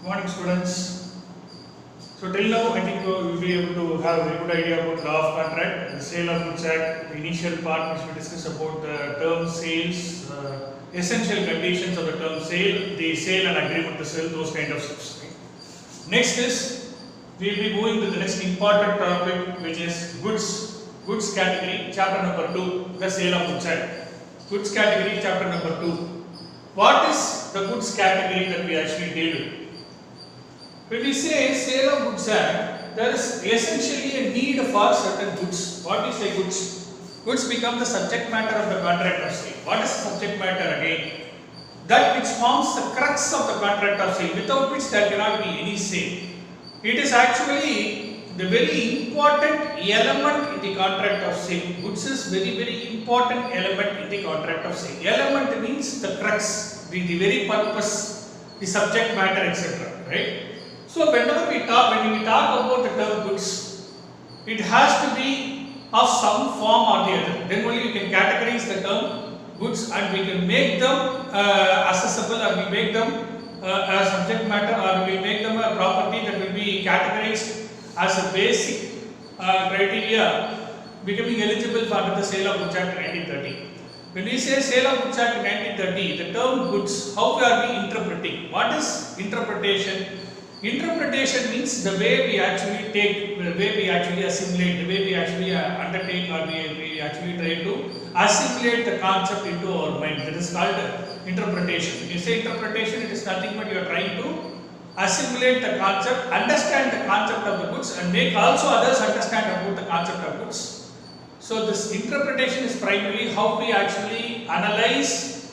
Morning, students. So till now, I think you will be able to have a very good idea about law of contract, the Sale of Goods Act, the initial part which we discussed about the term sales, essential conditions of the term sale, the sale and agreement to sell, those kind of steps. Right? Next is we will be moving to the next important topic, which is goods category, chapter number 2, the Sale of Goods Act. Goods category, chapter number 2. What is the goods category that we actually deal with? When we say Sale of Goods Act, there is essentially a need for certain goods. What is a goods? Goods become the subject matter of the contract of sale. What is the subject matter again? That which forms the crux of the contract of sale, without which there cannot be any sale. It is actually the very important element in the contract of sale. Goods is very important element in the contract of sale. Element means the crux, the very purpose, the subject matter, etc. Right? So whenever when we talk about the term goods, it has to be of some form or the other. Then only we can categorize the term goods and we can make them accessible, or we make them a subject matter, or we make them a property that will be categorized as a basic criteria becoming eligible for the Sale of Goods Act 1930. When we say Sale of Goods Act 1930, the term goods, how are we interpreting? What is interpretation? Interpretation means the way we actually take, the way we actually assimilate, the way we actually undertake, or we actually try to assimilate the concept into our mind. That is called interpretation. When you say interpretation, it is nothing but you are trying to assimilate the concept, understand the concept of the goods, and make also others understand about the concept of goods. So this interpretation is primarily how we actually analyze,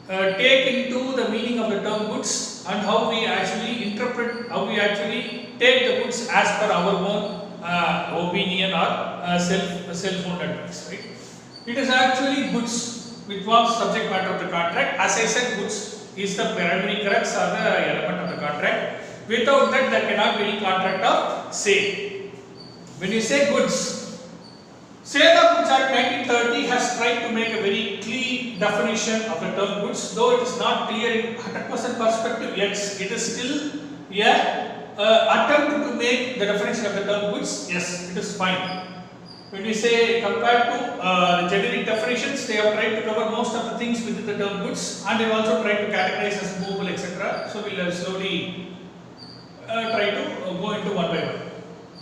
take into the meaning of the term goods, and how we actually interpret, how we actually take the goods as per our own opinion or self-owned advice. Right? It is actually goods which forms subject matter of the contract. As I said, goods is the primary crux or the element of the contract. Without that, there cannot be any contract of sale. When you say goods, Sale of Goods Act 1930 has tried to make a very clean definition of the term goods, though it is not clear in 100% perspective yet. It is still attempt to make the definition of the term goods. Yes, it is fine. When we say compared to the generic definitions, they have tried to cover most of the things within the term goods, and they have also tried to categorize as movable, etc. So we will slowly try to go into one by one.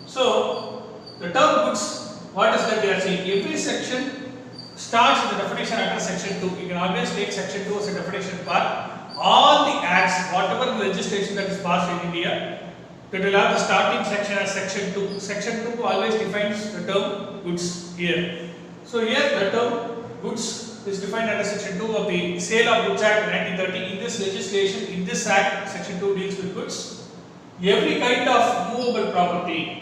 So the term goods, what is that they are saying? Every section starts with the definition under section 2. You can always take section 2 as a definition part. All the acts, whatever the legislation that is passed in India, that will have the starting section as section 2. Section 2 always defines the term goods here. So here the term goods is defined under section 2 of the Sale of Goods Act 1930. In this legislation, in this act, section 2 deals with goods. Every kind of movable property,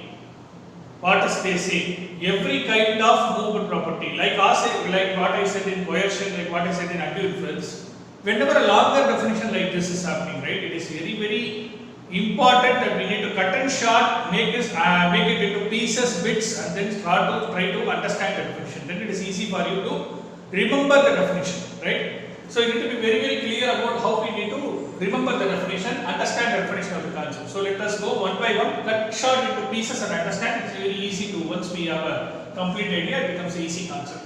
what does they say? Every kind of movable property, like what I said in coercion, like what I said in undue influence. Whenever a longer definition like this is happening, right, it is very important that we need to cut and short, make it into pieces, bits, and then try to understand the definition. Then it is easy for you to remember the definition, right? So you need to be very clear about how we need to remember the definition, understand the definition of the concept. So let us go one by one, cut short into pieces and understand. It's very easy to, once we have a complete idea, it becomes an easy concept.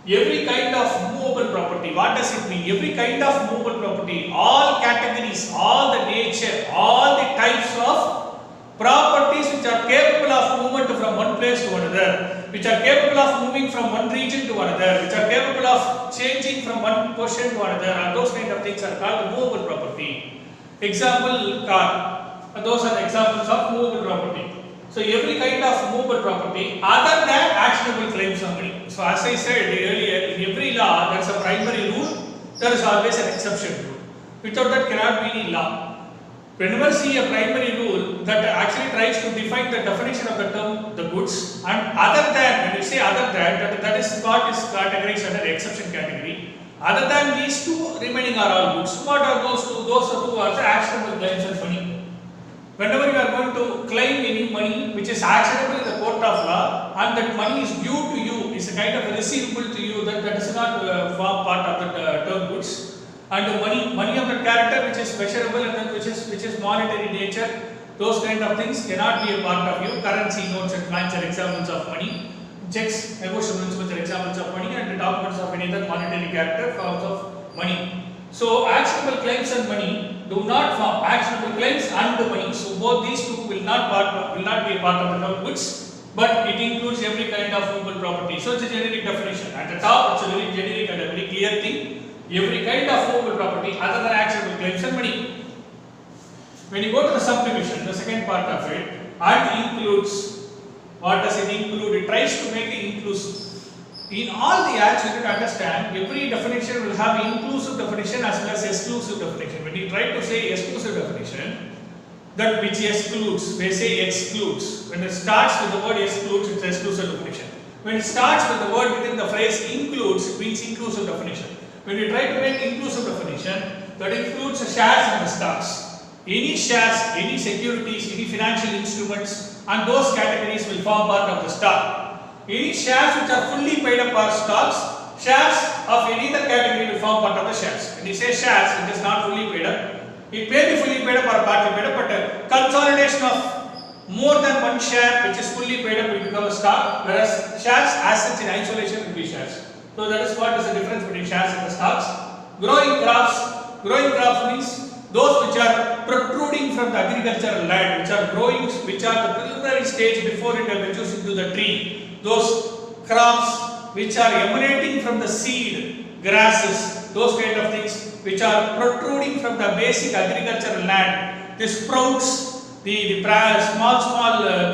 Every kind of movable property, what does it mean? Every kind of movable property, all categories, all the nature, all the types of properties which are capable of movement from one place to another, which are capable of moving from one region to another, which are capable of changing from one portion to another, and those kind of things are called movable property. Example, car. Those are the examples of movable property. So every kind of movable property other than actionable claims of money. So as I said earlier, in every law there is a primary rule, there is always an exception rule. Without that cannot be any law. Whenever see a primary rule that actually tries to define the definition of the term the goods, and other than, when you say other than, that is what is categorized under the exception category. Other than these two, remaining are all goods. What are those two? Those two are the actionable claims of money. Whenever you are going to claim any money which is actionable in the court of law, and that money is due to you, is a kind of a receivable to you, that is not form part of the term goods. and money of that character which is measurable and then which is is monetary nature, those kind of things cannot be a part of you. Currency notes and coins are examples of money. Checks, negotiable instruments are examples of money, and the documents of any other monetary character forms of money. So actionable claims and money do not form actionable claims and the money. So both these two will not be a part of the term goods, but it includes every kind of movable property. So it's a generic definition. At the top, it's a very generic and a very clear thing. Every kind of movable property other than actionable claims and money. When you go to the subdivision, the second part of it, and includes. What does it include? It tries to make it inclusive. In all the acts, you need to understand every definition will have inclusive definition as well as exclusive definition. When you try to say exclusive definition, that which excludes, they say excludes. When it starts with the word excludes, it's exclusive definition. When it starts with the word within the phrase includes, it means inclusive definition. When you try to make inclusive definition, that includes the shares and the stocks. Any shares, any securities, any financial instruments, and those categories will form part of the stock. Any shares which are fully paid up are stocks, shares of any other category will form part of the shares. When you say shares, it is not fully paid up. It may be fully paid up or partly paid up, but a consolidation of more than one share which is fully paid up will become a stock, whereas shares as such in isolation will be shares. So that is what is the difference between shares and the stocks. Growing crops means those which are protruding from the agricultural land, which are growing, which are the preliminary stage before it matures into the tree. Those crops which are emanating from the seed, grasses, those kind of things which are protruding from the basic agricultural land. The sprouts, the small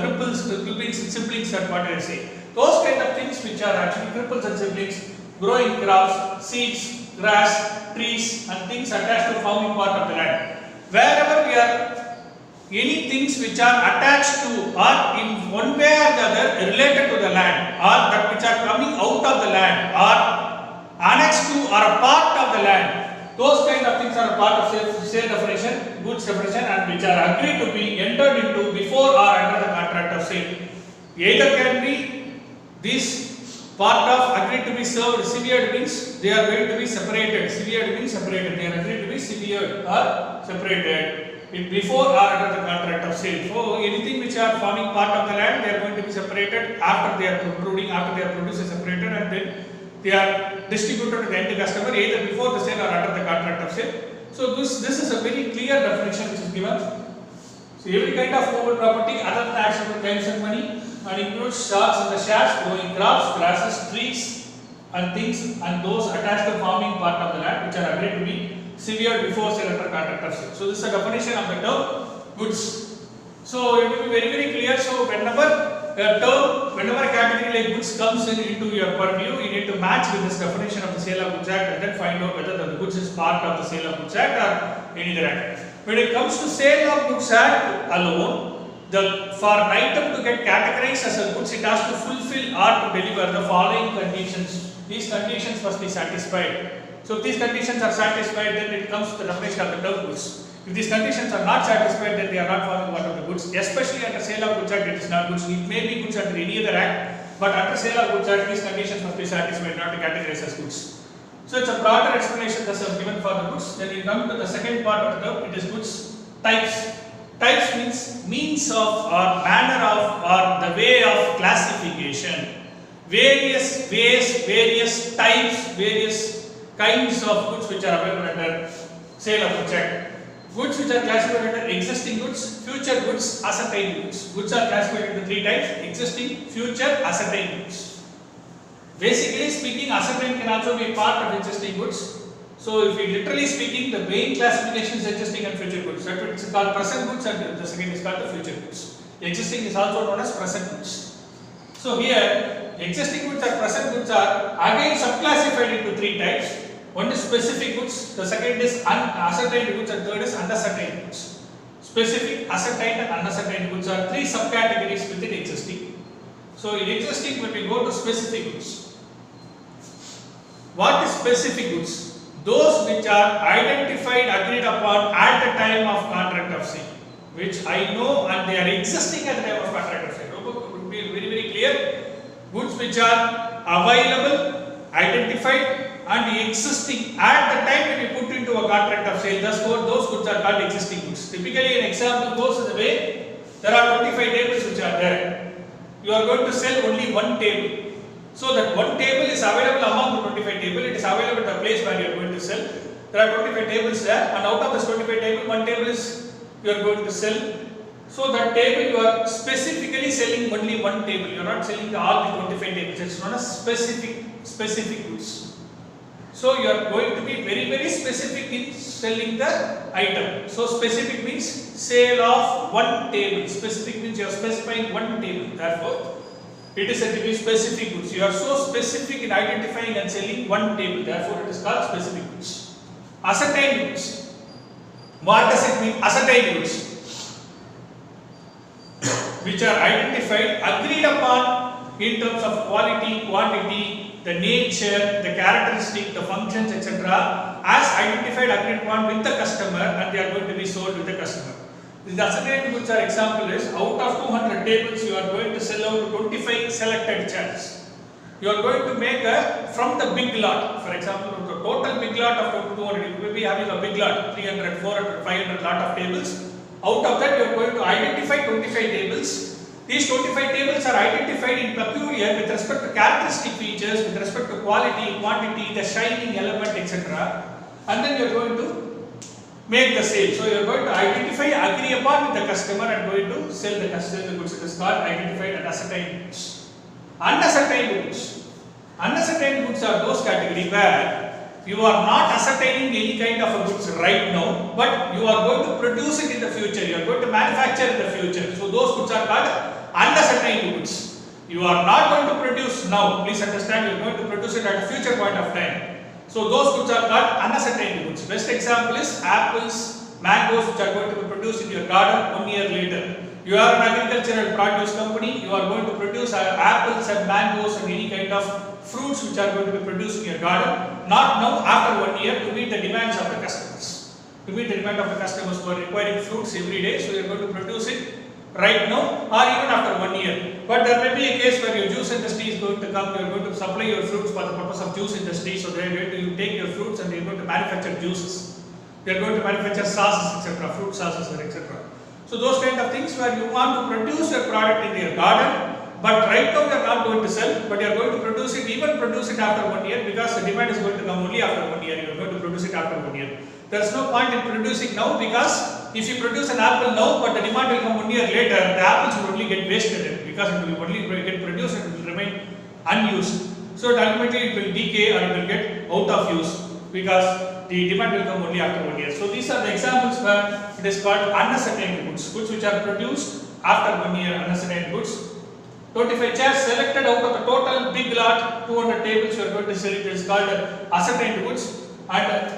cripples, the clippings and siblings, that's what I say. Those kind of things which are actually cripples and siblings, growing crops, seeds, grass, trees and things attached to forming part of the land. Wherever we are, any things which are attached to or in one way or the other related to the land, or that which are coming out of the land or annexed to or a part of the land, those kind of things are a part of sale definition, goods definition, and which are agreed to be entered into before or under the contract of sale. Either can be this part of agreed to be served, severed means they are going to be separated. Severed means separated. They are agreed to be severed or separated before or under the contract of sale. So anything which are forming part of the land, they are going to be separated after they are protruding, after they are produced and separated, and then they are distributed to the end customer either before the sale or under the contract of sale. So this is a very clear definition which is given. So every kind of movable property other than actionable claims and money, and includes stocks and the shares, growing crops, grasses, trees and things, and those attached to forming part of the land which are agreed to be severed before sale under contract of sale. So this is a definition of the term goods. So it will be very clear. So whenever a category like goods comes into your purview, you need to match with this definition of the Sale of Goods Act and then find out whether the goods is part of the Sale of Goods Act or any other act. When it comes to Sale of Goods Act alone, for an item to get categorized as a goods, it has to fulfill or to deliver the following conditions. These conditions must be satisfied. So if these conditions are satisfied, then it comes to the definition of the term goods. If these conditions are not satisfied, then they are not forming part of the goods. Especially under Sale of Goods Act, it is not goods. It may be goods under any other act, but under Sale of Goods Act, these conditions must be satisfied, not to categorize as goods. So it's a broader explanation that is given for the goods. Then you come to the second part of the term, it is goods types. Types means means of or manner of or the way of classification. Various ways, various types, various kinds of goods which are available under Sale of Goods Act. Goods which are classified under existing goods, future goods, ascertained goods. Goods are classified into three types: existing, future, ascertained goods. Basically speaking, ascertained can also be part of existing goods. So if we literally speaking, the main classification is existing and future goods. That is called present goods, and the second is called the future goods. Existing is also known as present goods. So here, existing goods and present goods are again subclassified into three types. One is specific goods, the second is unascertained goods, and third is unascertained goods. Specific, ascertained and unascertained goods are three subcategories within existing. So in existing, when we go to specific goods, what is specific goods? Those which are identified, agreed upon at the time of contract of sale, which I know and they are existing at the time of contract of sale. Would be very clear. Goods which are available, identified and existing at the time when you put in into a contract of sale. Those goods are called existing goods. Typically, an example goes in the way there are 25 tables which are there. You are going to sell only one table. So that one table is available among the 25 tables. It is available at the place where you are going to sell. There are 25 tables there, and out of this 25 table, one table is you are going to sell. So that table you are specifically selling only one table. You are not selling all the 25 tables. It's not a specific goods. So you are going to be very specific in selling the item. So specific means sale of one table. Specific means you are specifying one table. Therefore, it is said to be specific goods. You are so specific in identifying and selling one table. Therefore, it is called specific goods. Ascertained goods. What does it mean? Ascertained goods, which are identified, agreed upon in terms of quality, quantity, the nature, the characteristic, the functions, etc. as identified, agreed upon with the customer, and they are going to be sold with the customer. The ascertained goods are example is, out of 200 tables, you are going to sell out 25 selected chairs. You are going to make from the big lot, for example, from the total big lot of 200, you may be having a big lot, 300, 400, 500 lot of tables. Out of that, you are going to identify 25 tables. These 25 tables are identified in peculiar with respect to characteristic features, with respect to quality, quantity, the shining element, etc. And then you are going to make the sale. So you are going to identify, agree upon with the customer, and going to sell the goods. It is called identified and ascertained goods. Unascertained goods. Unascertained goods are those categories where you are not ascertaining any kind of a goods right now, but you are going to produce it in the future. You are going to manufacture in the future. So those goods are called unascertained goods. You are not going to produce now. Please understand, you are going to produce it at a future point of time. So those goods are called unascertained goods. Best example is apples, mangoes, which are going to be produced in your garden 1 year later. You are an agricultural produce company. You are going to produce apples and mangoes and any kind of fruits which are going to be produced in your garden. Not now, after 1 year, to meet the demands of the customers. To meet the demand of the customers who are requiring fruits every day. So you are going to produce it right now or even after 1 year. But there may be a case where your juice industry is going to come. You are going to supply your fruits for the purpose of juice industry. So they are going to take your fruits and they are going to manufacture juices. They are going to manufacture sauces, etc., fruit sauces, etc. So those kind of things where you want to produce your product in your garden, but right now you are not going to sell, but you are going to produce it, even produce it after 1 year, because the demand is going to come only after 1 year. You are going to produce it after 1 year. There is no point in producing now, because if you produce an apple now, but the demand will come 1 year later, the apples will only get wasted because it will only get produced and it will remain unused. So ultimately it will decay or it will get out of use because the demand will come only after 1 year. So these are the examples where it is called unascertained goods, goods which are produced after 1 year, unascertained goods. 25 chairs selected out of the total big lot, 200 tables you are going to sell, it is called ascertained goods. And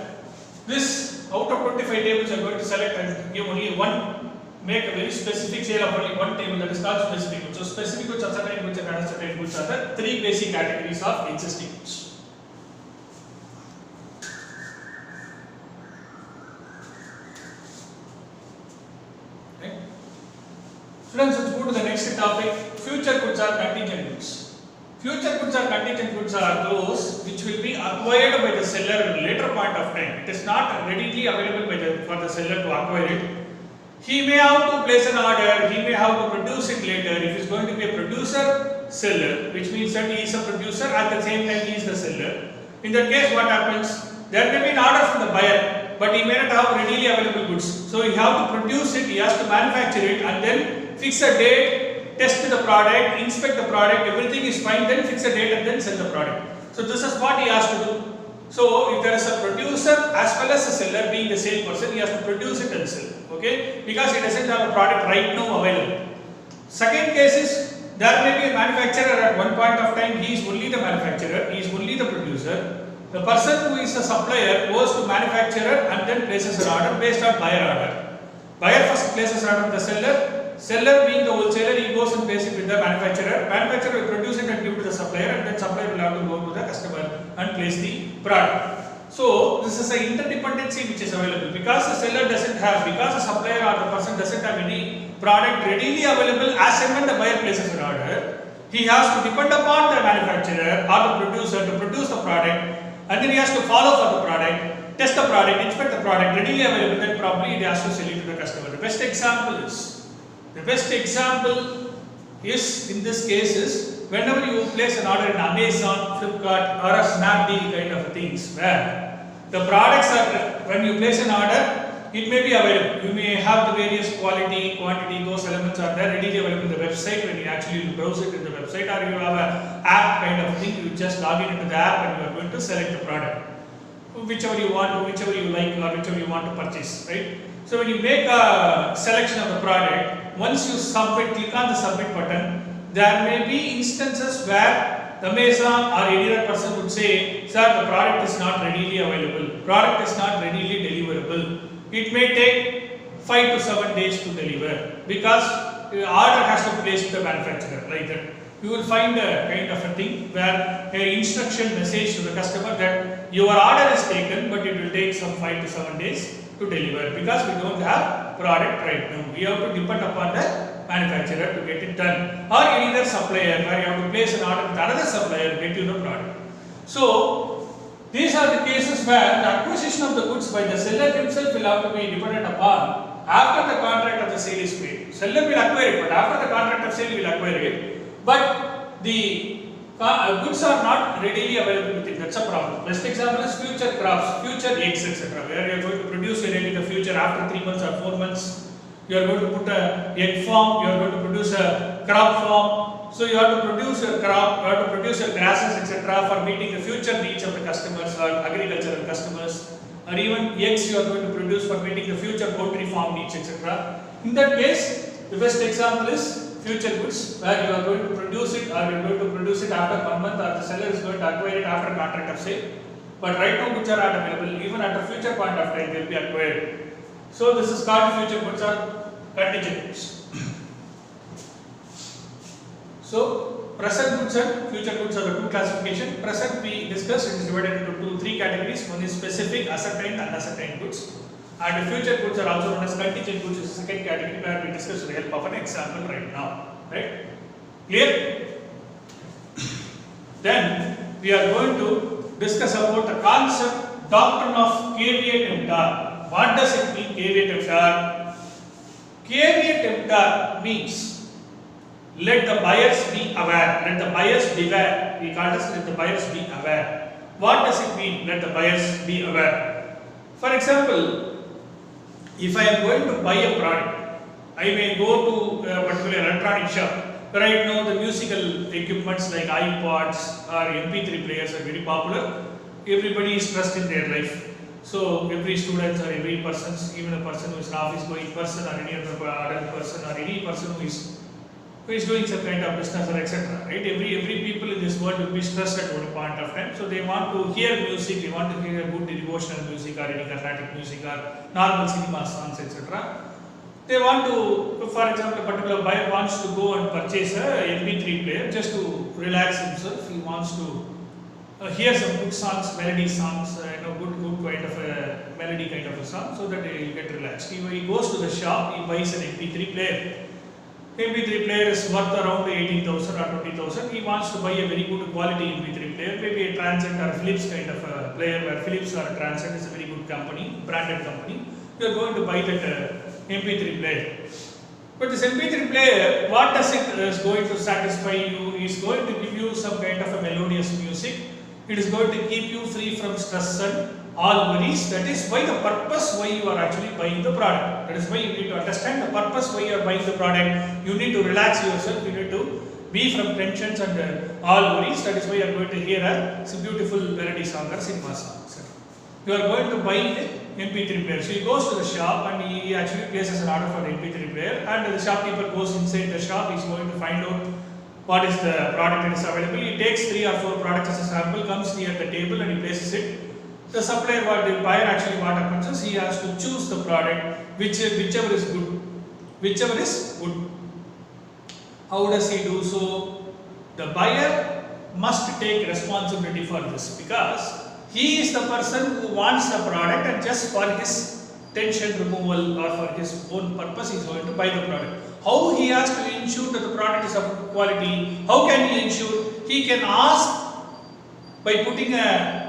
this out of 25 tables you are going to select and give only one, make a very specific sale of only one table, that is called specific goods. So specific goods, ascertained goods and unascertained goods are the three basic categories of existing goods. Friends, let's move to the next topic. Future goods or contingent goods. Future goods or contingent goods are those which will be acquired by the seller at a later point of time. It is not readily available for the seller to acquire it. He may have to place an order, he may have to produce it later. If he is going to be a producer seller, which means that he is a producer at the same time he is the seller. In that case, what happens? There may be an order from the buyer, but he may not have readily available goods. So he has to produce it, he has to manufacture it, and then fix a date, test the product, inspect the product, everything is fine, then fix a date and then sell the product. So this is what he has to do. So if there is a producer as well as a seller being the same person, he has to produce it and sell. Okay? Because he doesn't have a product right now available. Second case is, there may be a manufacturer at one point of time, he is only the manufacturer, he is only the producer. The person who is a supplier goes to manufacturer and then places an order based on buyer order. Buyer first places an order with the seller. Seller being the wholesaler, he goes and pays it with the manufacturer. Manufacturer will produce it and give it to the supplier, and then supplier will have to go to the customer and place the product. So this is an interdependency which is available because the seller doesn't have, because the supplier or the person doesn't have any product readily available as and when the buyer places an order. He has to depend upon the manufacturer or the producer to produce the product, and then he has to follow for the product. test the product, inspect the product, readily available, then probably it has to sell it to the customer. The best example is in this case is whenever you place an order in Amazon, Flipkart or a Snapdeal kind of things, where the products are, when you place an order, it may be available. You may have the various quality, quantity, those elements are there readily available in the website when you actually browse it in the website, or you have an app kind of thing, you just log in into the app and you are going to select the product. Whichever you want, whichever you like, or whichever you want to purchase, right? So when you make a selection of the product, once you submit, click on the submit button, there may be instances where the Amazon or any other person would say, sir, the product is not readily available, product is not readily deliverable. It may take 5 to 7 days to deliver because the order has to be placed with the manufacturer, like that. You will find a kind of a thing where an instruction message to the customer that your order is taken, but it will take some 5 to 7 days to deliver because we don't have product right now. We have to depend upon the manufacturer to get it done, or any other supplier where you have to place an order with another supplier to get you the product. So these are the cases where the acquisition of the goods by the seller himself will have to be dependent upon after the contract of the sale is made. Seller will acquire it, but after the contract of sale will acquire it. But the goods are not readily available with it. That's a problem. Best example is future crops, future eggs, etc. Where you are going to produce your egg in the future after 3 months or 4 months. You are going to put a egg farm. You are going to produce a crop farm. So you have to produce your crop, you have to produce your grasses, etc. for meeting the future needs of the customers or agricultural customers, or even eggs you are going to produce for meeting the future poultry farm needs, etc. In that case, the best example is future goods, where you are going to produce it, or you are going to produce it after 1 month, or the seller is going to acquire it after contract of sale. But right now goods are not available. Even at a future point of time, they will be acquired. So this is called future goods or contingent goods. So present goods and future goods are the two classification. Present we discussed, it is divided into three categories. One is specific, ascertained and unascertained goods. And the future goods are also known as contingent goods, is the second category where we discuss with the help of an example right now. Right? Clear? Then we are going to discuss about the concept, doctrine of caveat emptor. What does it mean, caveat emptor? Caveat emptor means let the buyers be aware. Let the buyers beware. We call this let the buyers be aware. What does it mean, let the buyers be aware? For example, if I am going to buy a product, I may go to a particular electronic shop. Right now, the musical equipments like iPods or MP3 players are very popular. Everybody is stressed in their life. So every student or every person, even a person who is an office-going person or any other adult person or any person who is doing some kind of business or etc. Right? Every people in this world will be stressed at one point of time. So they want to hear music, they want to hear good devotional music or any Carnatic music or normal cinema songs, etc. They want to, for example, a particular buyer wants to go and purchase a MP3 player just to relax himself. He wants to hear some good songs, melody songs, good kind of a melody kind of a song, so that he will get relaxed. He goes to the shop, he buys an MP3 player. MP3 player is worth around 18,000 or 20,000. He wants to buy a very good quality MP3 player, maybe a Transcend or a Philips kind of a player, where Philips or Transcend is a very good company, branded company. You are going to buy that MP3 player. But this MP3 player, what does it is going to satisfy you? Is going to give you some kind of a melodious music. It is going to keep you free from stress and all worries. That is why the purpose why you are actually buying the product. That is why you need to understand the purpose why you are buying the product. You need to relax yourself. You need to be from tensions and all worries. That is why you are going to hear a beautiful melody song or cinema song. You are going to buy an MP3 player. So he goes to the shop and he actually places an order for the MP3 player, and the shopkeeper goes inside the shop. He is going to find out what is the product that is available. He takes 3 or 4 products as a sample, comes near the table and he places it. The supplier, the buyer actually what happens is he has to choose the product whichever is good. Whichever is good. How does he do so? The buyer must take responsibility for this, because he is the person who wants the product, and just for his tension removal or for his own purpose he is going to buy the product. How he has to ensure that the product is of good quality? How can he ensure? He can ask by putting a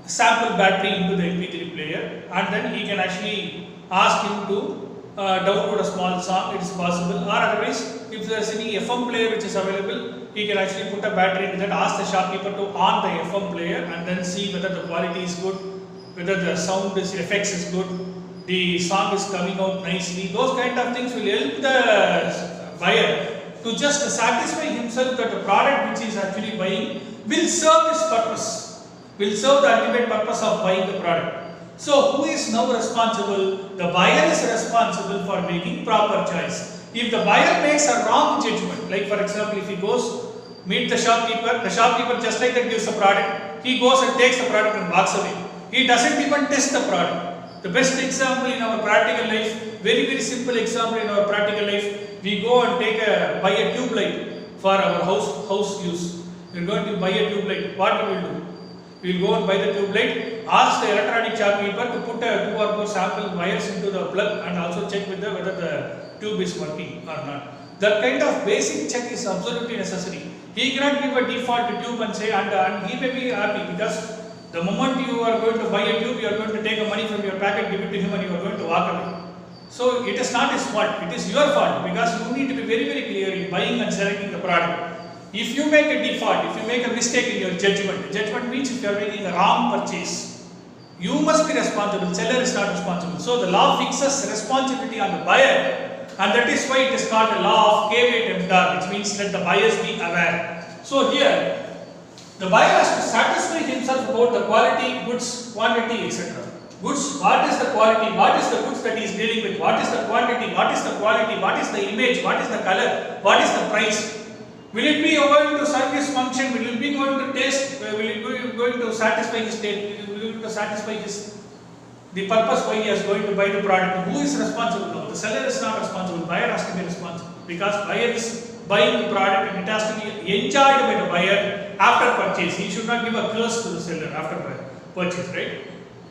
sample battery into the MP3 player, and then he can actually ask him to download a small song. It is possible, or otherwise, if there is any FM player which is available, he can actually put a battery into that, ask the shopkeeper to on the FM player, and then see whether the quality is good, whether the sound is effects is good, the song is coming out nicely. Those kind of things will help the buyer to just satisfy himself that the product which he is actually buying will serve his purpose, will serve the ultimate purpose of buying the product. So who is now responsible? The buyer is responsible for making proper choice. If the buyer makes a wrong judgment, like for example, if he goes meet the shopkeeper just like that gives the product, he goes and takes the product and walks away. He doesn't even test the product. The best example in our practical life, very simple example in our practical life, we go and buy a tube light for our house use. We are going to buy a tube light. What we will do? We will go and buy the tube light, ask the electronic shopkeeper to put 2 or 4 sample wires into the plug and also check with whether the tube is working or not. That kind of basic check is absolutely necessary. He cannot give a default tube and say, and he may be happy, because the moment you are going to buy a tube, you are going to take a money from your packet, give it to him, and you are going to walk away. So it is not his fault, it is your fault, because you need to be very clear in buying and selecting the product. If you make a default, if you make a mistake in your judgment means if you are making a wrong purchase, you must be responsible, seller is not responsible. So the law fixes responsibility on the buyer, and that is why it is called the law of caveat emptor, which means let the buyers be aware. So here, the buyer has to satisfy himself about the quality, goods, quantity, etc. Goods, what is the quality, what is the goods that he is dealing with, what is the quantity, what is the quality, what is the image, what is the color, what is the price. Will it be going to serve his function? Will it be going to taste? Will it be going to satisfy his state? Will it be to satisfy the purpose why he is going to buy the product? Who is responsible now? The seller is not responsible. Buyer has to be responsible, because buyer is buying the product and it has to be enjoyed by the buyer after purchase. He should not give a curse to the seller after purchase, right?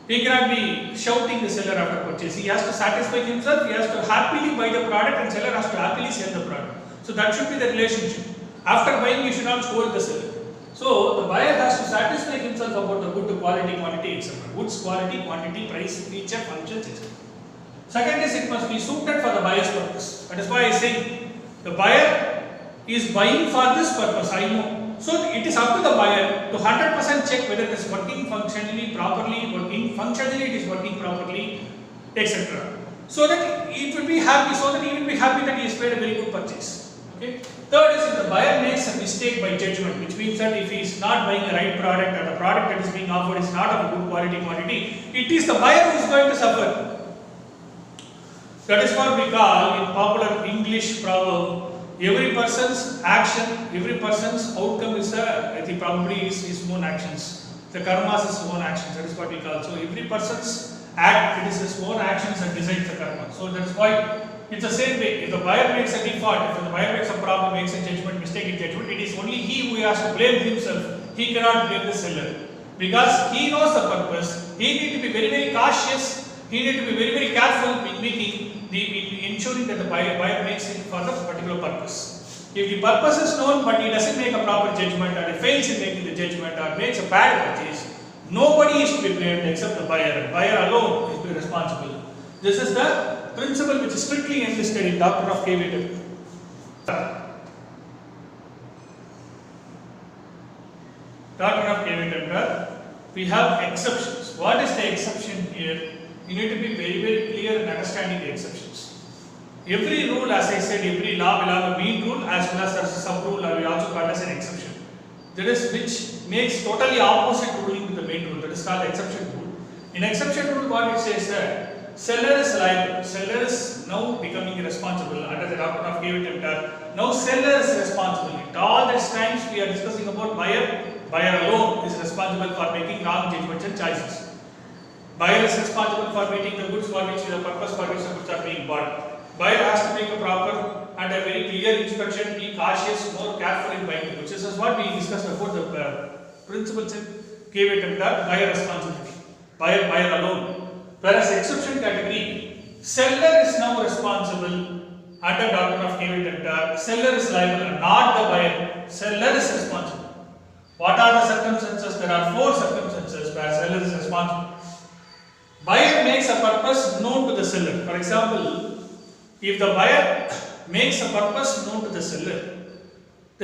He cannot be shouting the seller after purchase. He has to satisfy himself. He has to happily buy the product, and seller has to happily sell the product. So that should be the relationship. After buying, you should not scold the seller. So the buyer has to satisfy himself about the good quality, quantity, etc. Goods, quality, quantity, price, feature, functions, etc. Second is, it must be suited for the buyer's purpose. That is why I say the buyer is buying for this purpose. I know. So it is up to the buyer to 100% check whether it is working functionally, properly, it is working properly, etc. So that it will be happy, that he has made a very good purchase. Okay. Third is, if the buyer makes a mistake by judgment, which means that if he is not buying the right product, or the product that is being offered is not of good quantity, it is the buyer who is going to suffer. That is what we call in popular English proverb, every person's action, every person's outcome is probably his own actions. The karma is his own actions, that is what we call. So every person's act, it is his own actions that decides the karma. So that is why it's the same way. If the buyer makes a default, if the buyer makes a problem, makes a mistake in judgment, it is only he who has to blame himself. He cannot blame the seller, because he knows the purpose. He needs to be very cautious. He needs to be very careful in ensuring that the buyer makes it for the particular purpose. If the purpose is known, but he doesn't make a proper judgment, or he fails in making the judgment, or makes a bad purchase, nobody is to be blamed except the buyer. The buyer alone is to be responsible. This is the principle which is strictly enlisted in doctrine of caveat emptor. Doctrine of caveat emptor. We have exceptions. What is the exception here? You need to be very clear in understanding the exceptions. Every rule, as I said, every law will have a mean rule as well as there is a sub rule, or we also call as an exception. That is, which makes totally opposite ruling to the main rule. That is called exception rule. In exception rule, what it says that seller is liable. Seller is now becoming responsible under the doctrine of caveat emptor. Now seller is responsible. At all these times we are discussing about buyer. Buyer alone is responsible for making wrong judgments and choices. Buyer is responsible for making the goods for which the purpose for which the goods are being bought. Buyer has to make a proper and a very clear inspection, be cautious, more careful in buying the goods. This is what we discussed about the principles in caveat emptor, buyer responsibility. Buyer alone. Whereas exception category, seller is now responsible under doctrine of caveat emptor. Seller is liable and not the buyer. Seller is responsible. What are the circumstances? There are 4 circumstances seller is responsible. Buyer makes a purpose known to the seller. For example, if the buyer makes a purpose known to the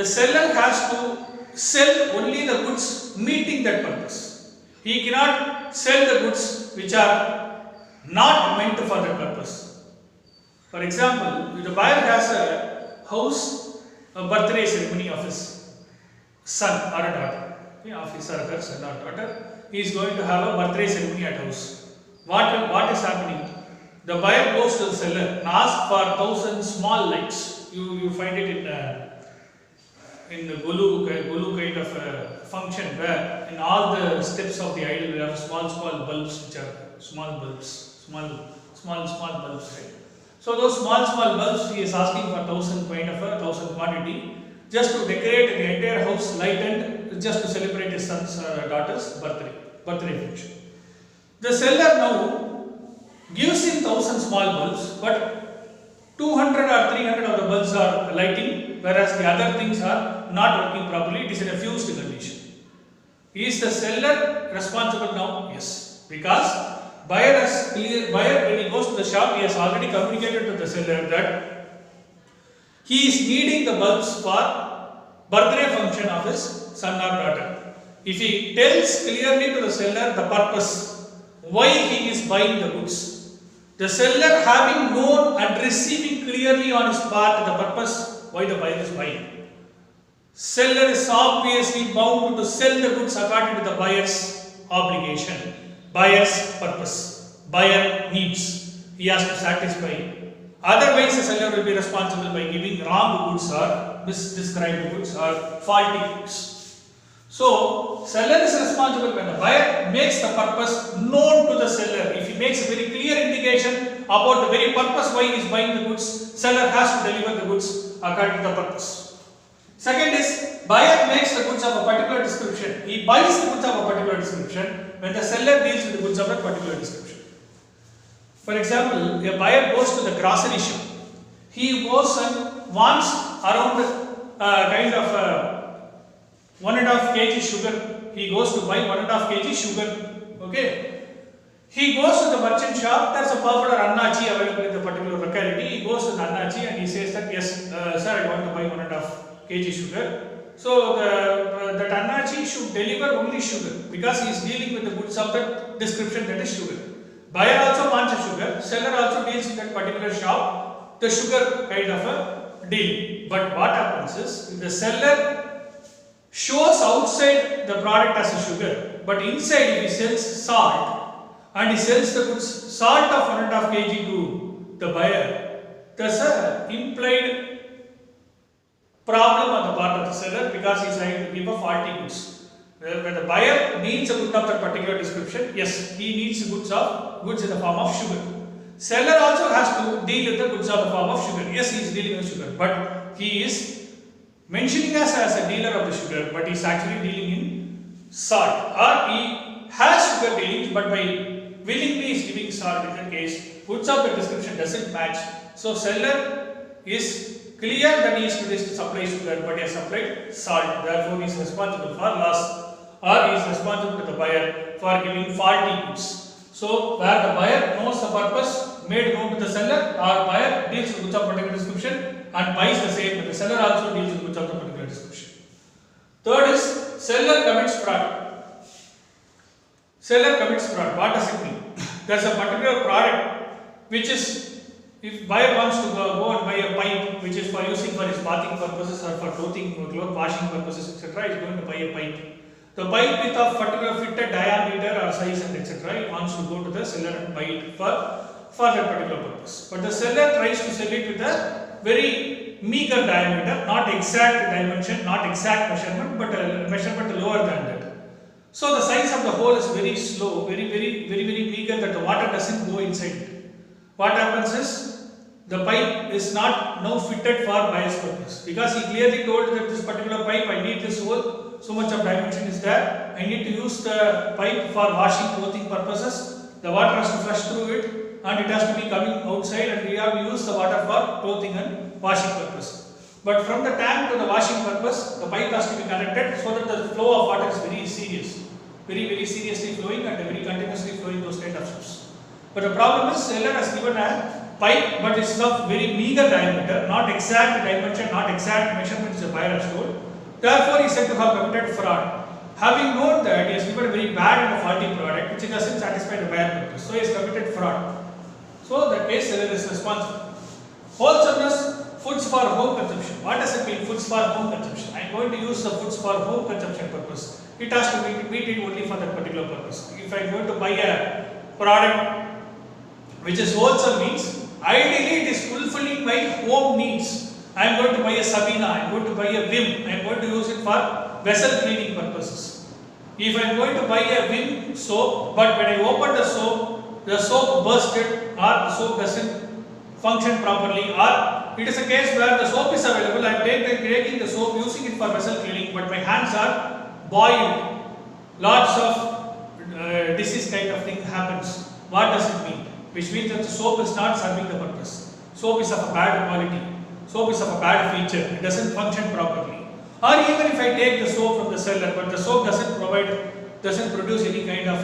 seller has to sell only the goods meeting that purpose. He cannot sell the goods which are not meant for that purpose. For example, if the buyer has a house, a birthday ceremony of his son or a daughter, of his or her son or daughter, he is going to have a birthday ceremony at house. What is happening? The buyer goes to the seller and asks for 1,000 small lights. You find it in the Golu kind of a function where in all the steps of the idol we have small bulbs, which are small bulbs, right? So those small bulbs he is asking for 1,000 quantity just to decorate the entire house lightened, just to celebrate his son's daughter's birthday function. The seller now gives him 1,000 small bulbs, but 200 or 300 of the bulbs are lighting, whereas the other things are not working properly. It is in a fused condition. Is the seller responsible now? Yes, because buyer when he goes to the shop, he has already communicated to the seller that he is needing the bulbs for birthday function of his son or daughter. If he tells clearly to the seller the purpose why he is buying the goods, the seller having known and receiving clearly on his part the purpose why the buyer is buying, seller is obviously bound to sell the goods according to the buyer's obligation, buyer's purpose, buyer needs. He has to satisfy. Otherwise, the seller will be responsible by giving wrong goods or misdescribed goods or faulty goods. So, seller is responsible when the buyer makes the purpose known to the seller. If he makes a very clear indication about the very purpose why he is buying the goods, seller has to deliver the goods according to the purpose. Second is, buyer makes the goods of a particular description. He buys the goods of a particular description when the seller deals with the goods of a particular description. For example, a buyer goes to the grocery shop. He goes and wants around 1.5 kg sugar. He goes to buy 1.5 kg sugar. Okay. He goes to the merchant shop. There's a popular Annachi available in the particular locality. He goes to the Annachi and he says that yes, sir, I want to buy 1.5 kg sugar. So that Annachi should deliver only sugar because he is dealing with the goods of that description, that is sugar. Buyer also wants a sugar. Seller also deals in that particular shop the sugar kind of a deal. But what happens is, if the seller shows outside the product as a sugar, but inside he sells salt and he sells the goods salt of 1.5 kg to the buyer, there's an implied problem on the part of the seller because he is trying to give a faulty goods. When the buyer needs a good of that particular description, yes, he needs goods in the form of sugar. Seller also has to deal with the goods of the form of sugar. Yes, he is dealing with sugar, but he is mentioning us as a dealer of the sugar, but he is actually dealing in salt. Or he has sugar dealings, but by willingly is giving salt. In that case, goods of the description doesn't match. So seller is clear that he is to supply sugar, but he has supplied salt. Therefore, he is responsible for loss, or he is responsible to the buyer for giving faulty goods. So, where the buyer knows the purpose made known to the seller, or buyer deals with goods of particular description and buys the same, but the seller also deals with goods of the particular description. Third is seller commits fraud. Seller commits fraud. What does it mean? There is a particular product which is, if buyer wants to go and buy a pipe which is for using for his bathing purposes or for clothing or cloth washing purposes, etc., he is going to buy a pipe. The pipe with a particular fitted diameter or size and etc., he wants to go to the seller and buy it for that particular purpose. But the seller tries to sell it with a very meager diameter, not exact dimension, not exact measurement, but a measurement lower than that. So the size of the hole is very slow, very meager that the water doesn't go inside it. What happens is, the pipe is not now fitted for buyer's purpose because he clearly told that this particular pipe, I need this hole, so much of dimension is there, I need to use the pipe for washing clothing purposes, the water has to flush through it and it has to be coming outside and we have to use the water for clothing and washing purpose. But from the tank to the washing purpose, the pipe has to be connected so that the flow of water is very serious. very seriously flowing and very continuously flowing, those kind of ships. But the problem is seller has given a pipe, but it's of very meager diameter, not exact dimension, not exact measurements the buyer has told. Therefore, he is said to have committed fraud. Having known that, he has given a very bad and a faulty product which doesn't satisfy the buyer purpose. So, he has committed fraud. So, the case seller is responsible. Wholesomeness, foods for home consumption. What does it mean, foods for home consumption? I am going to use the foods for home consumption purpose. It has to meet it only for that particular purpose. If I am going to buy a product which is wholesome, means ideally it is fulfilling my home needs. I am going to buy a Sabina, I am going to buy a Vim, I am going to use it for vessel cleaning purposes. If I am going to buy a Vim soap, but when I open the soap bursted, or the soap doesn't function properly, or it is a case where the soap is available, I am taking the soap, using it for vessel cleaning, but my hands are boiled, lots of disease kind of thing happens. What does it mean? Which means that the soap is not serving the purpose. Soap is of a bad quality. Soap is of a bad feature. It doesn't function properly. Or even if I take the soap from the seller, but the soap doesn't produce any kind of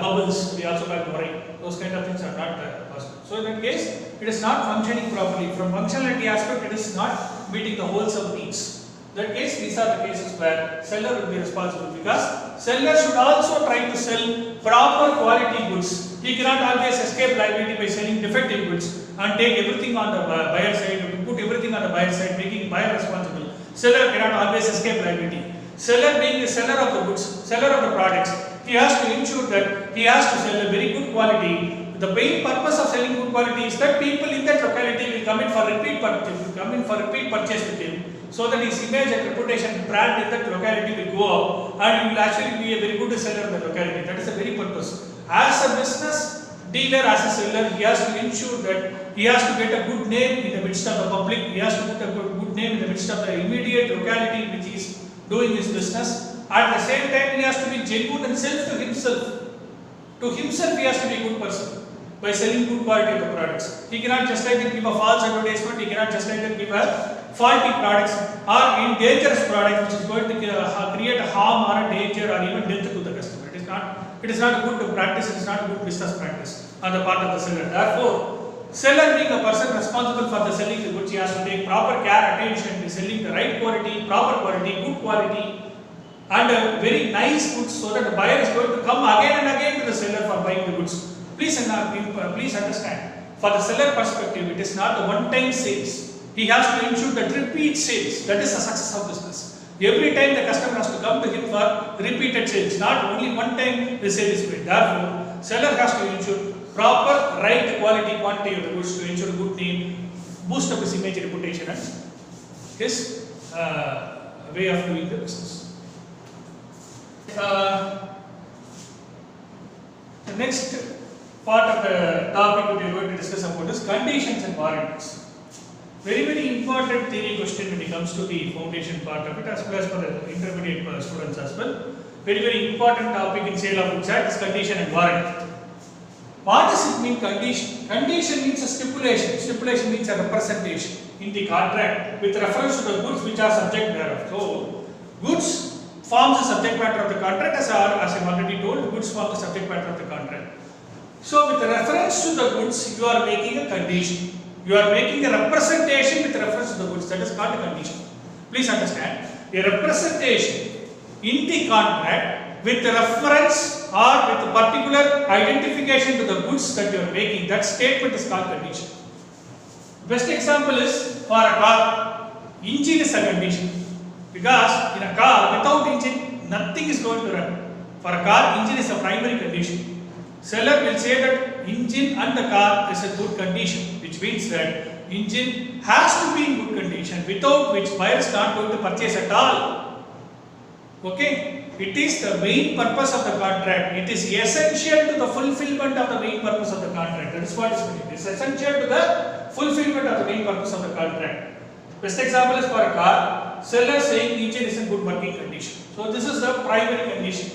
bubbles, we also call moray. Those kind of things are not possible. So in that case, it is not functioning properly. From functionality aspect, it is not meeting the wholesome needs. In that case, these are the cases where seller will be responsible, because seller should also try to sell proper quality goods. He cannot always escape liability by selling defective goods and take everything on the buyer side, put everything on the buyer side, making buyer responsible. Seller cannot always escape liability. Seller, being the seller of the goods, seller of the products, he has to ensure that he has to sell a very good quality. The main purpose of selling good quality is that people in that locality will come in for repeat purchase with him, so that his image and reputation brand in that locality will go up, and he will actually be a very good seller in the locality. That is the very purpose. As a business dealer, as a seller, he has to ensure that he has to get a good name in the midst of the public. He has to put a good name in the midst of the immediate locality which he is doing his business. At the same time, he has to be genuine and self to himself. To himself, he has to be a good person by selling good quality of the products. He cannot just like give a false advertisement. He cannot just like give a faulty products or in dangerous product which is going to create a harm or a danger or even death to the customer. It is not a good practice. It is not a good business practice on the part of the seller. Therefore, seller being a person responsible for the selling the goods, he has to take proper care, attention to selling the right quality, proper quality, good quality, and a very nice goods, so that the buyer is going to come again and again to the seller for buying the goods. Please understand, for the seller perspective, it is not the one-time sales. He has to ensure that repeat sales. That is the success of business. Every time the customer has to come to him for repeated sales, not only one time the sale is made. Therefore, seller has to ensure proper, right quality, quantity of the goods to ensure good name, boost up his image, reputation, and his way of doing the business. The next part of the topic that we are going to discuss about is conditions and warranties. Very important theory question when it comes to the foundation part of it, as well as for the intermediate students as well. Very important topic in sale of goods act is condition and warranty. What does it mean, condition? Condition means a stipulation. Stipulation means a representation in the contract with reference to the goods which are subject thereof. So, goods forms the subject matter of the contract, as I have already told, goods form the subject matter of the contract. So, with reference to the goods, you are making a condition. You are making a representation with reference to the goods. That is called a condition. Please understand, a representation in the contract with reference or with particular identification to the goods that you are making, that statement is called condition. Best example is for a car, engine is a condition. Because in a car without engine, nothing is going to run. For a car, engine is a primary condition. Seller will say that engine and the car is a good condition, which means that engine has to be in good condition, without which buyer is not going to purchase at all. Okay? It is the main purpose of the contract. It is essential to the fulfillment of the main purpose of the contract. That is what is meant. It is essential to the fulfillment of the main purpose of the contract. Best example is for a car. Seller saying engine is in good working condition. So this is the primary condition.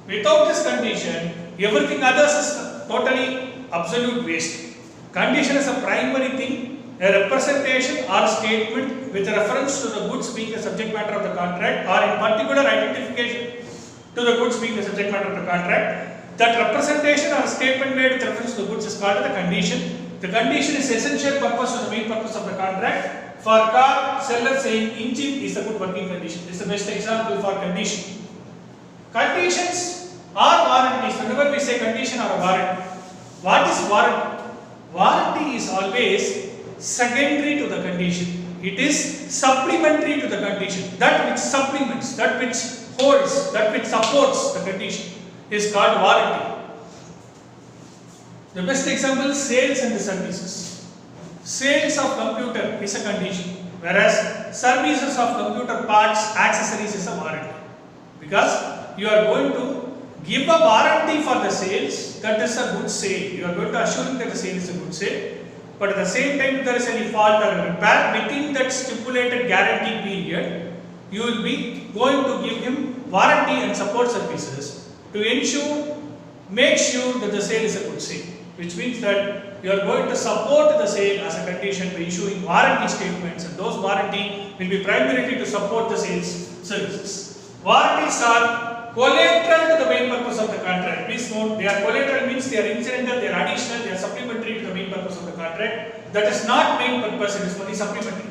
Without this condition, everything others is totally absolute waste. Condition is a primary thing, a representation or statement with reference to the goods being the subject matter of the contract, or in particular identification to the goods being the subject matter of the contract. That representation or statement made with reference to the goods is called the condition. The condition is essential purpose or the main purpose of the contract. For car, seller saying engine is a good working condition. This is the best example for condition. Conditions are warranties. Whenever we say condition or a warranty, what is warranty? Warranty is always secondary to the condition. It is supplementary to the condition. That which supplements, that which holds, that which supports the condition is called warranty. The best example is sales and services. Sales of computer is a condition, whereas services of computer parts, accessories is a warranty. Because you are going to give a warranty for the sales, that is a good sale. You are going to assure that the sale is a good sale. But at the same time, if there is any fault or repair within that stipulated guarantee period, you will be going to give him warranty and support services to ensure, make sure that the sale is a good sale. Which means that you are going to support the sale as a condition by issuing warranty statements, and those warranty will be primarily to support the sales services. Warranties are collateral to the main purpose of the contract. Please note, they are collateral means they are incidental, they are additional, they are supplementary to the main purpose of the contract. That is not main purpose, it is only supplementary.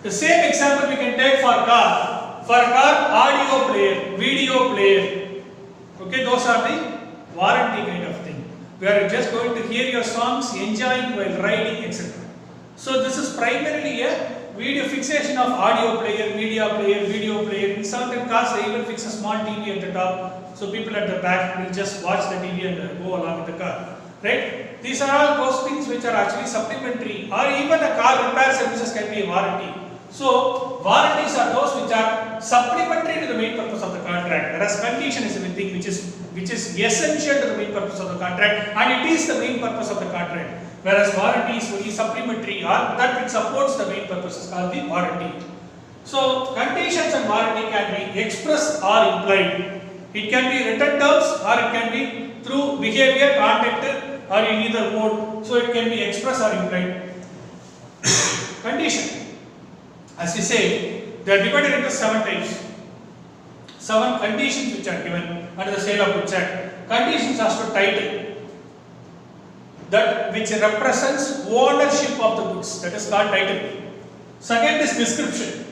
The same example we can take for car. For a car, audio player, video player. Okay, those are the warranty kind of thing. We are just going to hear your songs, enjoying while riding, etc. So this is primarily a video fixation of audio player, media player, video player. In certain cars, they even fix a small TV at the top, so people at the back will just watch the TV and go along with the car. Right? These are all those things which are actually supplementary, or even a car repair services can be a warranty. So warranties are those which are supplementary to the main purpose of the contract, whereas condition is anything which is essential to the main purpose of the contract, and it is the main purpose of the contract. Whereas warranty is only supplementary, or that which supports the main purpose is called the warranty. So conditions and warranty can be expressed or implied. It can be written terms, or it can be through behavior, conduct, or in either mode. So it can be expressed or implied. Condition. As we say, they are divided into 7 types. 7 conditions which are given under the Sale of Goods Act. Conditions as to title, that which represents ownership of the goods, that is called title. Second is description.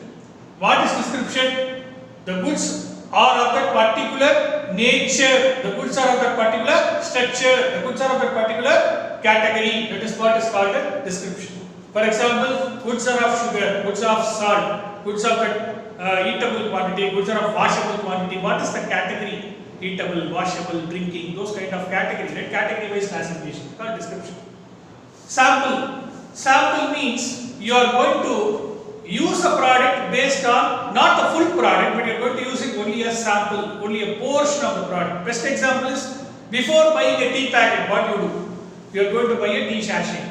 What is description? The goods are of that particular nature, the goods are of that particular structure, the goods are of that particular category, that is what is called a description. For example, goods are of sugar, goods are of salt, goods are of eatable quantity, goods are of washable quantity. What is the category? Eatable, washable, drinking, those kind of category, right? Category wise classification, called description. Sample. Sample means you are going to use a product based on not the full product, but you are going to use it only a sample, only a portion of the product. Best example is, before buying a tea packet, what you do? You are going to buy a tea sachet.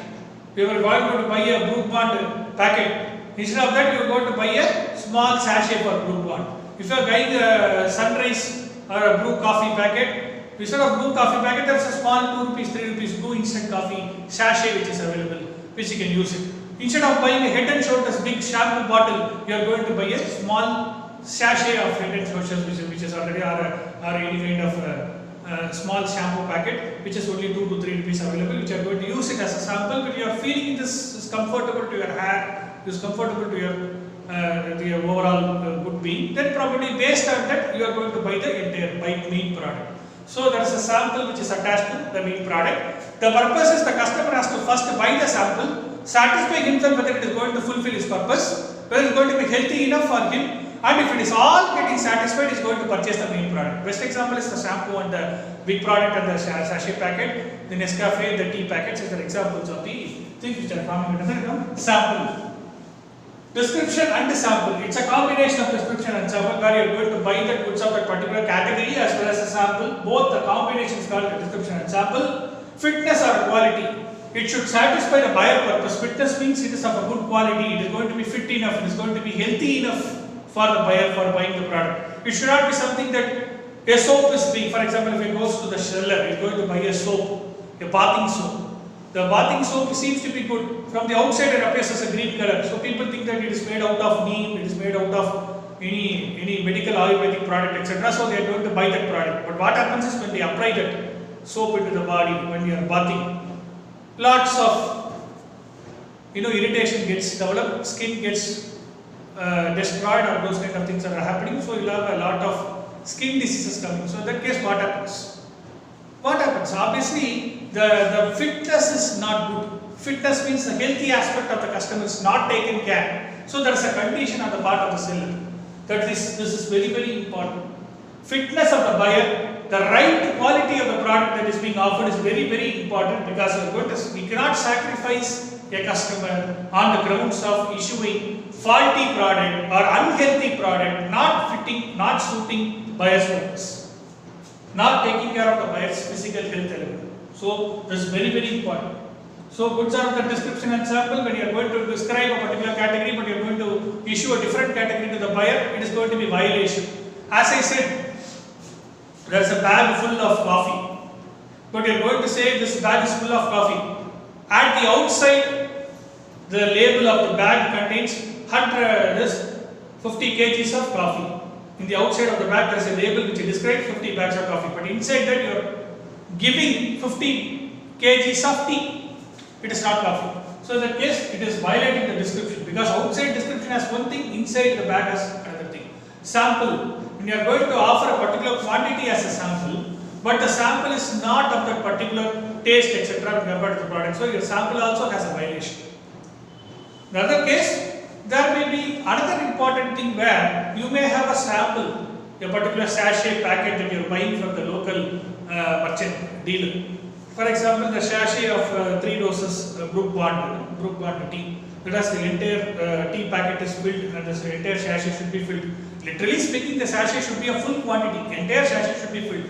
You are going to buy a Brooke Bond packet. Instead of that, you are going to buy a small sachet for Brooke Bond. If you are buying a Sunrise or a brew coffee packet, instead of brew coffee packet, there is a small 2 rupees, 3 rupees brew instant coffee sachet which is available, which you can use it. Instead of buying a Head and Shoulders big shampoo bottle, you are going to buy a small sachet of Head and Shoulders which is already or any kind of small shampoo packet which is only 2 to 3 rupees available, which you are going to use it as a sample, but you are feeling this is comfortable to your hair, is comfortable to your overall good being, then probably based on that you are going to buy the entire main product. So there is a sample which is attached to the main product. The purpose is the customer has to first buy the sample, satisfy himself whether it is going to fulfill his purpose, whether it is going to be healthy enough for him, and if it is all getting satisfied, he is going to purchase the main product. Best example is the shampoo and the big product and the sachet packet, the Nescafe, the tea packets are the examples of the things which are coming under the sample. Description and sample. It's a combination of description and sample where you are going to buy the goods of that particular category as well as a sample. Both the combination is called the description and sample. Fitness or quality. It should satisfy the buyer purpose. Fitness means it is of a good quality. It is going to be fit enough. It is going to be healthy enough for the buyer for buying the product. It should not be something that a soap is being. For example, if he goes to the seller, he is going to buy a soap, a bathing soap. The bathing soap seems to be good. From the outside it appears as a green color. So people think that it is made out of neem, it is made out of any medical Ayurvedic product, etc. So they are going to buy that product. But what happens is when they apply that soap into the body, when you are bathing, lots of irritation gets developed, skin gets destroyed, or those kind of things are happening. So you'll have a lot of skin diseases coming. So in that case, what happens? What happens? Obviously, the fitness is not good. Fitness means the healthy aspect of the customer is not taken care. So there is a condition on the part of the seller that this is very, very important. Fitness of the buyer, the right quality of the product that is being offered is very, very important, because we cannot sacrifice a customer on the grounds of issuing faulty product or unhealthy product, not fitting, not suiting buyer's purpose, not taking care of the buyer's physical health element. So this is very, very important. So goods are the description and sample. When you are going to describe a particular category, but you are going to issue a different category to the buyer, it is going to be violation. As I said, there is a bag full of coffee, but you are going to say this bag is full of coffee. At the outside, the label of the bag contains 50 kgs of coffee. In the outside of the bag, there is a label which describes 50 bags of coffee, but inside that you are giving 50 kgs of tea. It is not coffee. So in that case, it is violating the description, because outside description has one thing, inside the bag has another thing. Sample. When you are going to offer a particular quantity as a sample, but the sample is not of that particular taste, etc. compared to the product, so your sample also has a violation. In other case, there may be another important thing where you may have a sample, a particular sachet packet that you are buying from the local merchant dealer. For example, the sachet of 3 doses Brook Bond tea, that is the entire tea packet is filled, and the entire sachet should be filled. Literally speaking, the sachet should be a full quantity, entire sachet should be filled.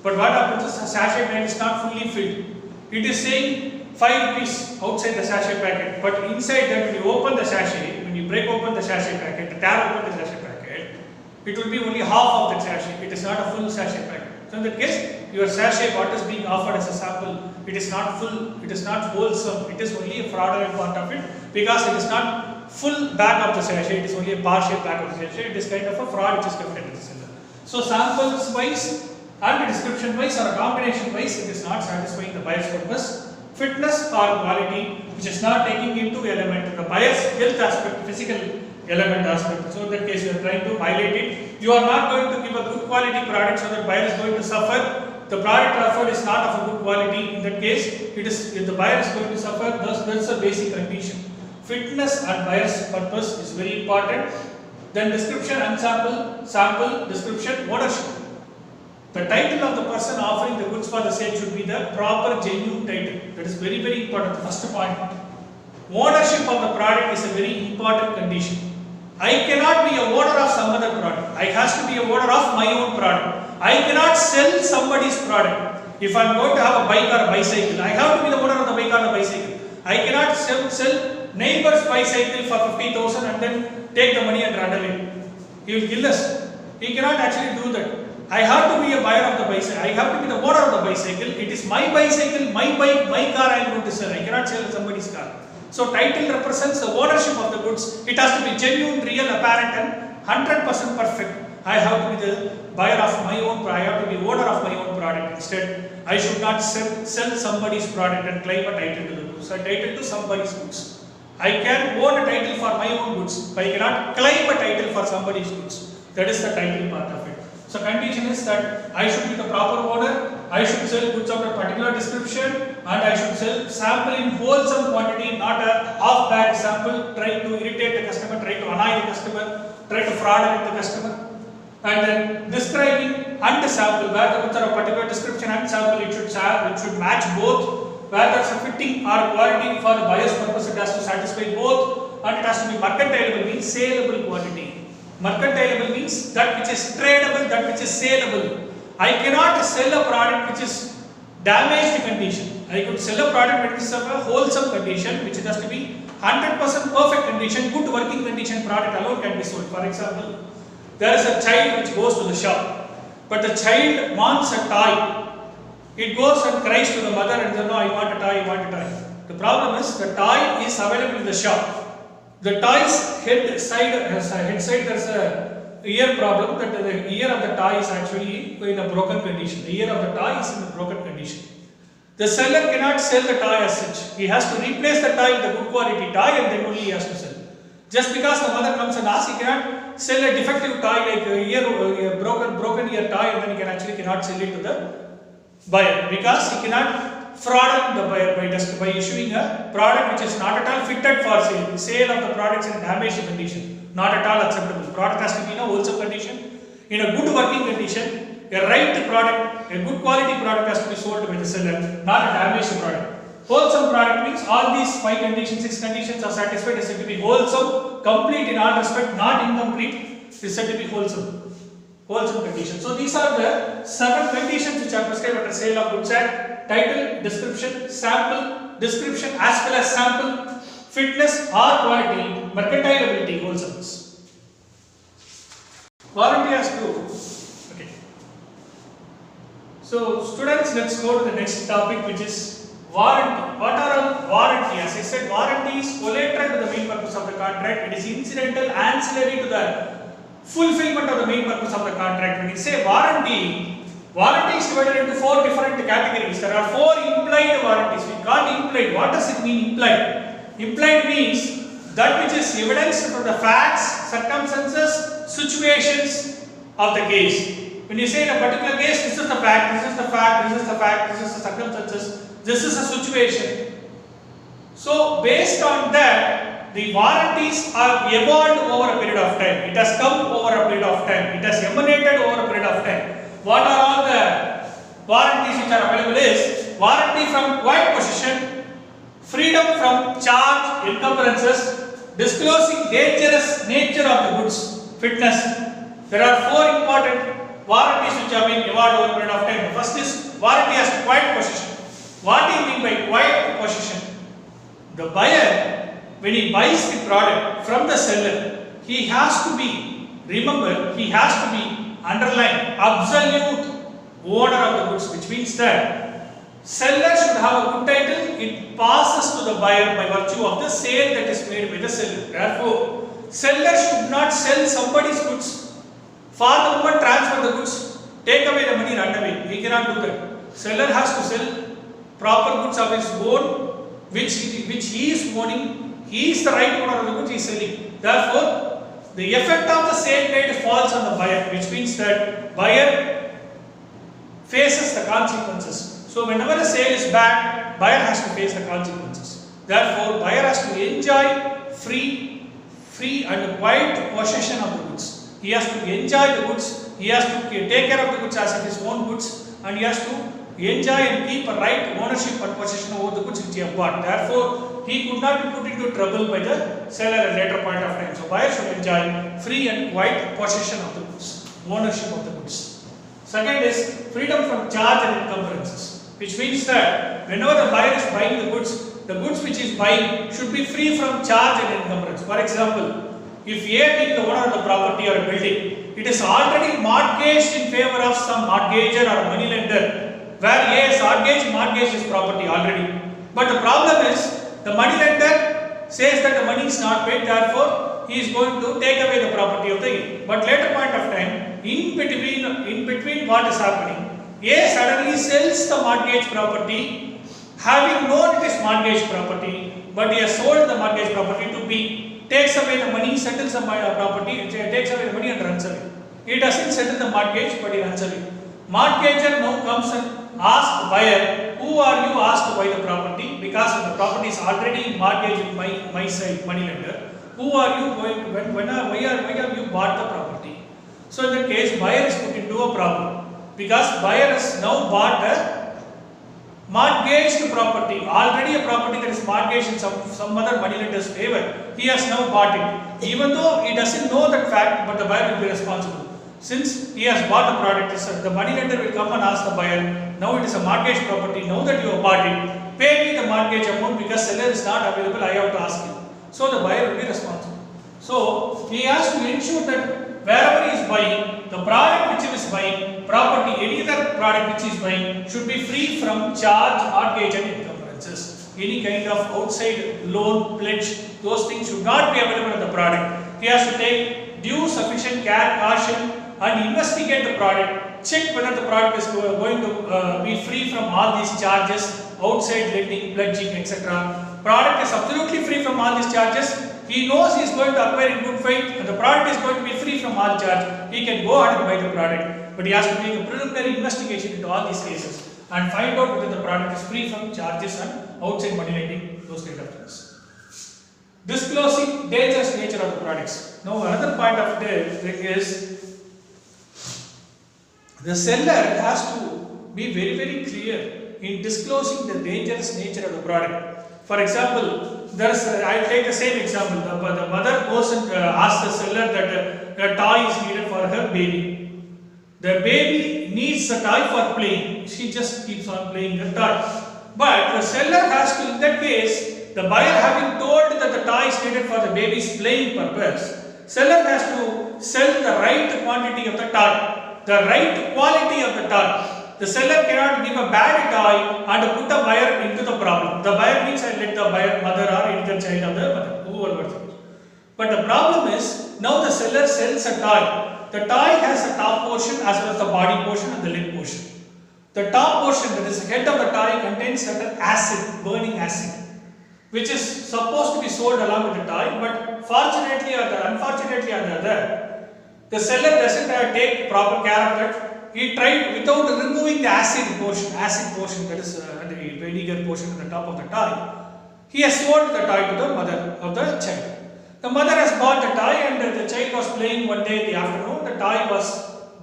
But what happens is the sachet packet is not fully filled. It is saying 5 rupees outside the sachet packet, but inside that, when you open the sachet, when you break open the sachet packet, tear open the sachet packet, it will be only half of that sachet. It is not a full sachet packet. So in that case, your sachet, what is being offered as a sample, it is not full, it is not wholesome, it is only a fraudulent part of it, because it is not full bag of the sachet, it is only a partial bag of the sachet, it is kind of a fraud which is committed to the seller. So samples wise and description wise or a combination wise, it is not satisfying the buyer's purpose. Fitness or quality, which is not taking into element the buyer's health aspect, physical element aspect. So in that case, you are trying to violate it. You are not going to give a good quality product, so that buyer is going to suffer. The product offered is not of a good quality. In that case, it is, if the buyer is going to suffer, thus that is a basic condition. Fitness and buyer's purpose is very important. Then description and sample, description, ownership. The title of the person offering the goods for the sale should be the proper, genuine title. That is very, very important. The first point. Ownership of the product is a very important condition. I cannot be a owner of some other product. I has to be a owner of my own product. I cannot sell somebody's product. If I am going to have a bike or a bicycle, I have to be the owner of the bike or the bicycle. I cannot sell neighbor's bicycle for 50,000 and then take the money and run away. He will kill us. He cannot actually do that. I have to be a buyer of the bicycle. I have to be the owner of the bicycle. It is my bicycle, my bike, my car I am going to sell. I cannot sell somebody's car. So title represents the ownership of the goods. It has to be genuine, real, apparent and 100% perfect. I have to be the buyer of my own product. I have to be owner of my own product. Instead, I should not sell somebody's product and claim a title to the goods. A title to somebody's goods. I can own a title for my own goods, but I cannot claim a title for somebody's goods. That is the title part of it. So condition is that I should be the proper owner, I should sell goods of a particular description, and I should sell sample in wholesome quantity, not a half bag sample, trying to irritate the customer, trying to annoy the customer, trying to fraud the customer. And then describing and the sample, where the goods are a particular description and sample, it should match both. Where there is a fitting or quality for the buyer's purpose, it has to satisfy both, and it has to be mercantilable, means saleable quantity. Mercantilable means that which is tradable, that which is saleable. I cannot sell a product which is damaged condition. I could sell a product which is of a wholesome condition, which has to be 100% perfect condition, good working condition product alone can be sold. For example, there is a child which goes to the shop, but the child wants a toy. It goes and cries to the mother and says, no, I want a toy, I want a toy. The problem is the toy is available in the shop. The toy's head side there is ear problem, that the ear of the toy is actually in a broken condition. The ear of the toy is in a broken condition. The seller cannot sell the toy as such. He has to replace the toy with a good quality toy and then only he has to sell. Just because the mother comes and asks, he cannot sell a defective toy like a broken ear toy and then he cannot sell it to the buyer, because he cannot fraud the buyer by issuing a product which is not at all fitted for sale. The sale of the products in damaged condition, not at all acceptable. The product has to be in a wholesome condition, in a good working condition. A right product, a good quality product has to be sold by the seller, not a damaged product. Wholesome product means all these 5 conditions, 6 conditions are satisfied, is said to be wholesome, complete in all respect, not incomplete, is said to be wholesome. Wholesome condition. So these are the 7 conditions which are prescribed under Sale of Goods Act: title, description, sample, description as well as sample, fitness or quality, mercantilability, wholesomeness. Warranty has to. Okay. So students, let's go to the next topic, which is warranty. What are all warranty? As I said, warranty is collateral to the main purpose of the contract. It is incidental, ancillary to the fulfillment of the main purpose of the contract. When you say warranty, warranty is divided into 4 different categories. There are 4 implied warranties. We call implied. What does it mean, implied? Implied means that which is evidenced from the facts, circumstances, situations of the case. When you say in a particular case, this is the fact, this is the fact, this is the fact, this is the circumstances, this is a situation. So based on that, the warranties are evolved over a period of time. It has come over a period of time. It has emanated over a period of time. What are all the warranties which are available is warranty from quiet possession, freedom from charge, encumbrances, disclosing dangerous nature of the goods, fitness. There are 4 important warranties which have been evolved over a period of time. The first is warranty as to quiet possession. What do you mean by quiet possession? The buyer, when he buys the product from the seller, he has to be, remember, he has to be underlined absolute owner of the goods, which means that seller should have a good title. It passes to the buyer by virtue of the sale that is made by the seller. Therefore, seller should not sell somebody's goods. For the moment, transfer the goods, take away the money, run away. He cannot do that. Seller has to sell proper goods of his own, which he is owning. He is the right owner of the goods he is selling. Therefore, the effect of the sale made falls on the buyer, which means that buyer faces the consequences. So whenever a sale is bad, buyer has to face the consequences. Therefore, buyer has to enjoy free and quiet possession of the goods. He has to enjoy the goods. He has to take care of the goods as his own goods, and he has to enjoy and keep a right ownership and possession over the goods which he has bought. Therefore, he could not be put into trouble by the seller at a later point of time. So, buyer should enjoy free and quiet possession of the goods, ownership of the goods. Second is freedom from charge and encumbrances, which means that whenever the buyer is buying the goods which he is buying should be free from charge and encumbrance. For example, if A being the owner of the property or a building, it is already mortgaged in favor of some mortgager or money lender, where A is mortgaged his property already. But the problem is, the money lender says that the money is not paid, therefore he is going to take away the property of the A. But later point of time, in between what is happening, A suddenly sells the mortgage property, having known it is mortgage property, but he has sold the mortgage property to B, takes away the money, settles the property, takes away the money and runs away. He doesn't settle the mortgage, but he runs away. Mortgager now comes and asks the buyer, who are you asked to buy the property? Because the property is already mortgaged in my side, money lender. Who are you going to, why have you bought the property? So in that case, buyer is put into a problem, because buyer has now bought a mortgaged property, already a property that is mortgaged in some other money lender's favor. He has now bought it. Even though he doesn't know that fact, but the buyer will be responsible. Since he has bought the product, the money lender will come and ask the buyer, now it is a mortgage property, now that you have bought it, pay me the mortgage amount because seller is not available, I have to ask him. So the buyer will be responsible. So he has to ensure that wherever he is buying, the product which he is buying, property, any other product which he is buying should be free from charge, mortgage and encumbrances. Any kind of outside loan, pledge, those things should not be available in the product. He has to take Give sufficient care, caution, and investigate the product. Check whether the product is going to be free from all these charges, outside lending, pledging, etc. Product is absolutely free from all these charges. He knows he is going to acquire in good faith and the product is going to be free from all charge. He can go ahead and buy the product, but he has to make a preliminary investigation into all these cases and find out whether the product is free from charges and outside money lending, those kind of things. Disclosing dangerous nature of the products. Now another point of it is the seller has to be very, very clear in disclosing the dangerous nature of the product. For example, I take the same example. The mother goes and asks the seller that a toy is needed for her baby. The baby needs a toy for playing. She just keeps on playing the toy. But the seller has to, in that case, the buyer having told that the toy is needed for the baby's playing purpose, seller has to sell the right quantity of the toy, the right quality of the toy. The seller cannot give a bad toy and put the buyer into the problem. The buyer means I let the buyer, mother or any other child of the mother, whoever it is. But the problem is, now the seller sells a toy. The toy has a top portion as well as the body portion and the leg portion. The top portion, that is the head of the toy, contains certain acid, burning acid, which is supposed to be sold along with the toy, but fortunately or unfortunately or the other, the seller doesn't take proper care of it. He tried without removing the acid portion, that is the vinegar portion at the top of the toy. He has sold the toy to the mother of the child. The mother has bought the toy and the child was playing one day in the afternoon. The toy was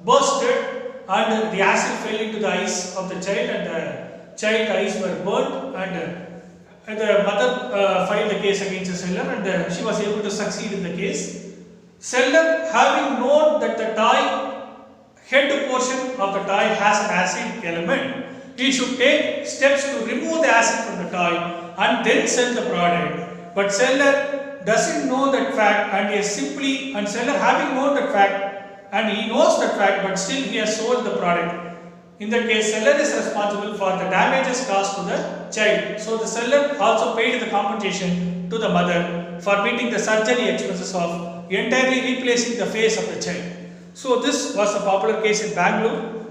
bursted and the acid fell into the eyes of the child and the child's eyes were burnt and the mother filed the case against the seller and she was able to succeed in the case. Seller, having known that the toy head portion of the toy has an acid element, he should take steps to remove the acid from the toy and then sell the product. But seller doesn't know that fact and he is simply, and seller having known that fact and he knows that fact but still he has sold the product. In that case, seller is responsible for the damages caused to the child. So the seller also paid the compensation to the mother for meeting the surgery expenses of entirely replacing the face of the child. So this was a popular case in Bangalore.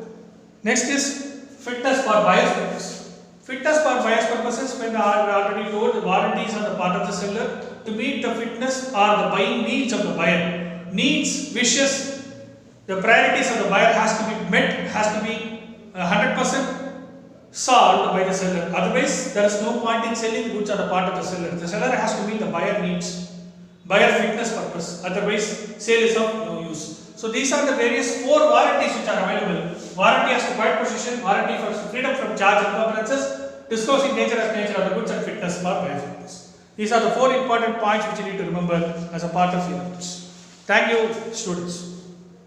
Next is fitness for buyer's purpose. Fitness for buyer's purposes, when I already told, the warranties on the part of the seller to meet the fitness or the buying needs of the buyer. Needs, wishes, the priorities of the buyer has to be met, has to be 100% solved by the seller. Otherwise, there is no point in selling goods on the part of the seller. The seller has to meet the buyer needs, buyer fitness purpose. Otherwise, sale is of no use. So these are the various 4 warranties which are available. Warranty as to quiet possession, warranty for freedom from charge and encumbrances, disclosing dangerous nature of the goods and fitness for buyer's purpose. These are the 4 important points which you need to remember as a part of your notes. Thank you, students.